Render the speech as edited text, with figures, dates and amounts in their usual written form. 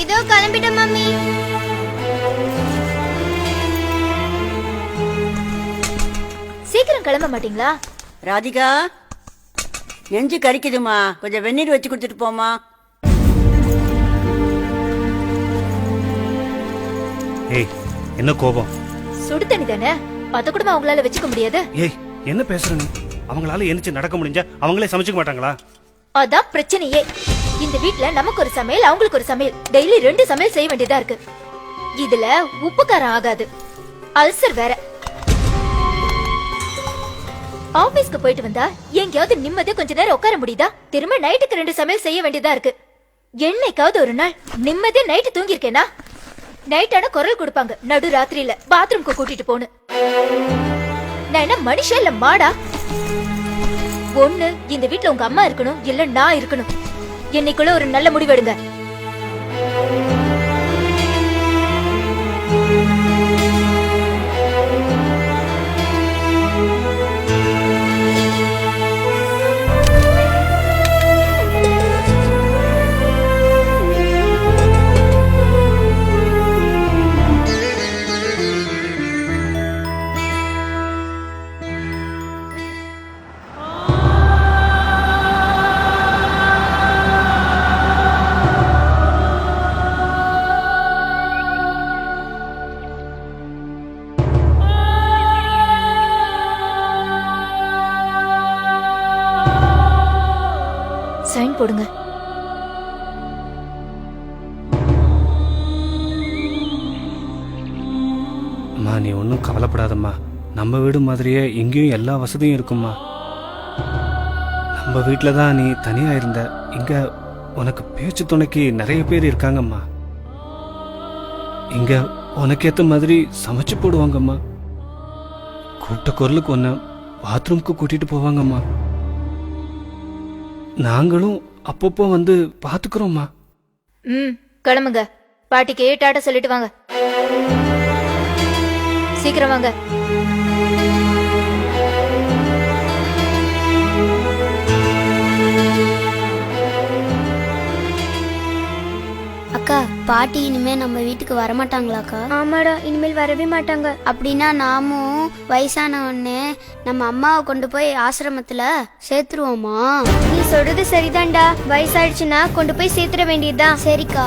இதோ கிளம்பிட்டேன் மம்மி. சீக்கிரம் கிளம்ப மாட்டீங்களா? ராதிகா, நெஞ்சு கறிக்குதுமா, கொஞ்சம் வெந்நீர் வச்சு கொடுத்துட்டு போமா. ஏய், என்ன கோபம்? சுடு தண்ணி தானே, அத கூட அவங்களால வச்சுக்க முடியாது. ஏய், என்ன பேசுற நீ? அவங்களால எந்திரிச்சு நடக்க முடிஞ்சா அவங்களே சமைச்சுக்க மாட்டாங்களா? அதான் பிரச்சனையே. இந்த வீட்ல நமக்கு ஒரு சமையல், அவங்களுக்கு ஒரு சமையல், டெய்லி 2 சமையல் செய்ய வேண்டியதா இருக்கு. இதுல உப்பு காரம் ஆகாது, அல்சர் வேற. ஆபீஸ்க்கு போயிட்டு வந்தா எங்கேயாவது நிம்மதியா கொஞ்ச நேரம் உட்கார முடியுதா? திரும்ப நைட்டுக்கு 2 சமையல் செய்ய வேண்டியதா இருக்கு. என்னைக்காவது ஒரு நாள் நிம்மதியா நைட்டு தூங்கிருக்கேனா? நைட்டான குரல் கொடுப்பாங்க, நடு ராத்திரியில பாத்ரூம்க்கு கூட்டிட்டு போன்னு. நான் என்ன மனுஷன் இல்ல மாடா? ஒண்ணு இந்த வீட்ல உங்க அம்மா இருக்கணும், இல்ல நான் இருக்கணும். என்னைக்குள்ள ஒரு நல்ல முடிவெடுங்க. சைன் போடுங்க. அம்மா, நீ ஒன்றும் கவலைப்படாதம்மா. நம்ம வீடு மாதிரியே எங்கேயும் எல்லா வசதியும் இருக்கும்மா. நம்ம வீட்டில் தான் நீ தனியா இருந்த. இங்க உனக்கு பேச்சு துணைக்கு நிறைய பேர் இருக்காங்கம்மா. இங்க உனக்கேத்த மாதிரி சமைச்சு போடுவாங்கம்மா. கூப்பிட்ட குரலுக்கு ஒன்ன பாத்ரூம்க்கு கூட்டிட்டு போவாங்கம்மா. நாங்களும் அப்பப்போ வந்து பாத்துக்கிறோம்மா. கிளம்புங்க. பாட்டிக்கு டாட்டா சொல்லிட்டு வாங்க. சீக்கிரம் வாங்க. அக்கா, பாட்டி இனிமே நம்ம வீட்டுக்கு வரமாட்டாங்களாக்கா? ஆமாடா, இனிமேல் வரவே மாட்டாங்க. அப்படின்னா நாமும் வயசான உடனே நம்ம அம்மாவை கொண்டு போய் ஆசிரமத்துல சேர்த்துருவோமா? நீ சொல்றது சரிதான்டா, வயசாயிடுச்சுன்னா கொண்டு போய் சேர்த்துட வேண்டியதுதான். சரிக்கா.